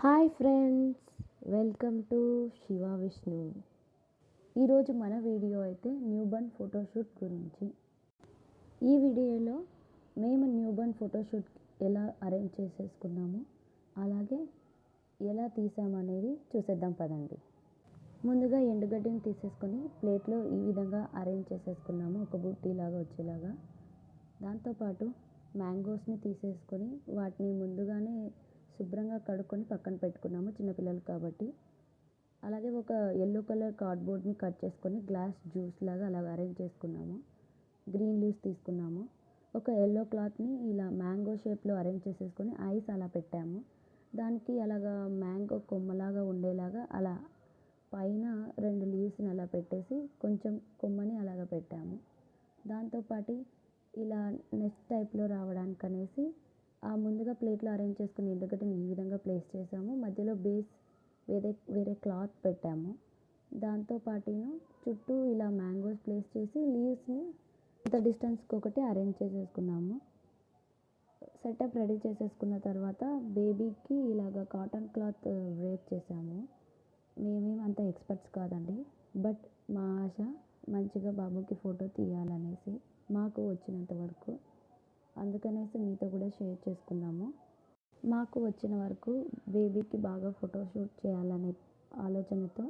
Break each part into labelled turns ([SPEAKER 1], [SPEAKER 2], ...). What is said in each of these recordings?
[SPEAKER 1] Hi friends, welcome to Shiva Vishnu. ఈరోజు మన video అయితే న్యూబర్న్ ఫోటోషూట్ గురించి. ఈ వీడియోలో మేము న్యూబర్న్ ఫోటోషూట్ ఎలా అరేంజ్ చేసేసుకున్నాము, అలాగే ఎలా తీసామనేది చూసేద్దాం పదండి. ముందుగా ఎండుగడ్డిని తీసేసుకొని ప్లేట్లో ఈ విధంగా అరేంజ్ చేసేసుకున్నాము, ఒక బుట్టీలాగా వచ్చేలాగా. దాంతోపాటు మ్యాంగోస్ని తీసేసుకొని వాటిని ముందుగానే శుభ్రంగా కడుక్కొని పక్కన పెట్టుకున్నాము, చిన్నపిల్లలు కాబట్టి. అలాగే ఒక ఎల్లో కలర్ కార్డ్బోర్డ్ని కట్ చేసుకొని గ్లాస్ జ్యూస్ లాగా అలా అరేంజ్ చేసుకున్నాము. గ్రీన్ లీవ్స్ తీసుకున్నాము. ఒక ఎల్లో క్లాత్ని ఇలా మ్యాంగో షేప్లో అరేంజ్ చేసేసుకొని ఐస్ అలా పెట్టాము. దానికి అలాగా మ్యాంగో కొమ్మలాగా ఉండేలాగా అలా పైన 2 లీవ్స్ని అలా పెట్టేసి కొంచెం కొమ్మని అలాగ పెట్టాము. దాంతోపాటు ఇలా నెక్స్ట్ టైప్లో రావడానికి అనేసి ఆ ముందుగా ప్లేట్లో అరేంజ్ చేసుకుని ఎండుగడ్డని ఈ విధంగా ప్లేస్ చేసాము. మధ్యలో బేస్ వేరే క్లాత్ పెట్టాము. దాంతోపాటు చుట్టూ ఇలా మ్యాంగోస్ ప్లేస్ చేసి లీవ్స్ని ఇంత డిస్టెన్స్కి ఒకటి అరేంజ్ చేసేసుకున్నాము. సెటప్ రెడీ చేసేసుకున్న తర్వాత బేబీకి ఇలాగ కాటన్ క్లాత్ రేప్ చేసాము. మేమేం అంత ఎక్స్పర్ట్స్ కాదండి, బట్ మా ఆశ మంచిగా బాబుకి ఫోటో తీయాలనేసి మాకు వచ్చినంత వరకు, అందుకనేసి మీతో కూడా షేర్ చేసుకున్నాము. మాకు వచ్చిన వరకు బేబీకి బాగా ఫోటోషూట్ చేయాలనే ఆలోచనతో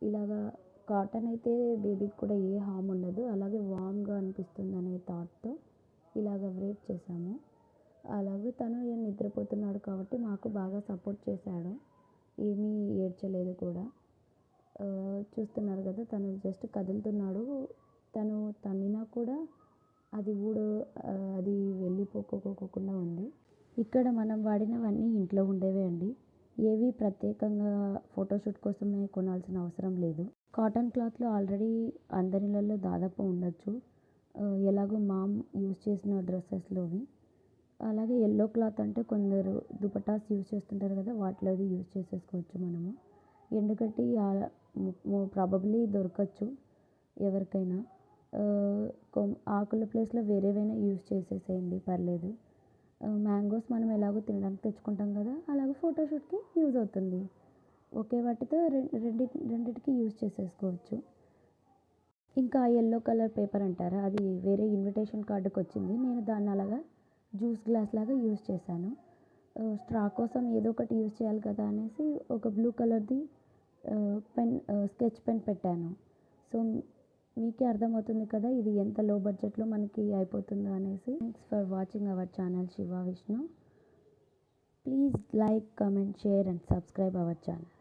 [SPEAKER 1] ఇలాగా కాటన్ అయితే బేబీకి కూడా ఏ హామ్ ఉండదు, అలాగే వామ్గా అనిపిస్తుంది అనే థాట్తో ఇలాగ రేప్ చేసాము. అలాగే తను నిద్రపోతున్నాడు కాబట్టి మాకు బాగా సపోర్ట్ చేశాడు, ఏమీ ఏడ్చలేదు కూడా. చూస్తున్నారు కదా, తను జస్ట్ కదులుతున్నాడు. తను తన్నినా కూడా అది వెళ్ళిపోకోకుండా ఉంది. ఇక్కడ మనం వాడినవన్నీ ఇంట్లో ఉండేవే అండి, ఏవి ప్రత్యేకంగా ఫోటోషూట్ కోసమే కొనాల్సిన అవసరం లేదు. కాటన్ క్లాత్లో ఆల్రెడీ అందరిళ్ళల్లో దాదాపు ఉండొచ్చు, ఎలాగో మామ్ యూజ్ చేసిన డ్రెస్సెస్లోవి. అలాగే ఎల్లో క్లాత్ అంటే కొందరు దుపటాస్ యూజ్ చేస్తుంటారు కదా, వాటిలోది యూజ్ చేసేసుకోవచ్చు మనము. ఎండుగడ్డి ప్రాబబ్లీ దొరకచ్చు ఎవరికైనా. ఆకుల ప్లేస్లో వేరేవైనా యూజ్ చేసేసేయండి, పర్లేదు. మ్యాంగోస్ మనం ఎలాగో తినడానికి తెచ్చుకుంటాం కదా, అలాగే ఫోటోషూట్కి యూజ్ అవుతుంది. ఒకే వాటితో రెండిటికి యూజ్ చేసేసుకోవచ్చు. ఇంకా ఎల్లో కలర్ పేపర్ అంటారా, అది వేరే ఇన్విటేషన్ కార్డుకి వచ్చింది. నేను దాన్ని అలాగా జ్యూస్ గ్లాస్ లాగా యూజ్ చేశాను. స్ట్రా కోసం ఏదో ఒకటి యూజ్ చేయాలి కదా అనేసి ఒక బ్లూ కలర్ది స్కెచ్ పెన్ పెట్టాను. సో మీకే అర్థమవుతుంది కదా ఇది ఎంత లో బడ్జెట్లో మనకి అయిపోతుందో అనేసి. Thanks for watching our channel Shiva Vishnu. Please like, comment, share and subscribe our channel.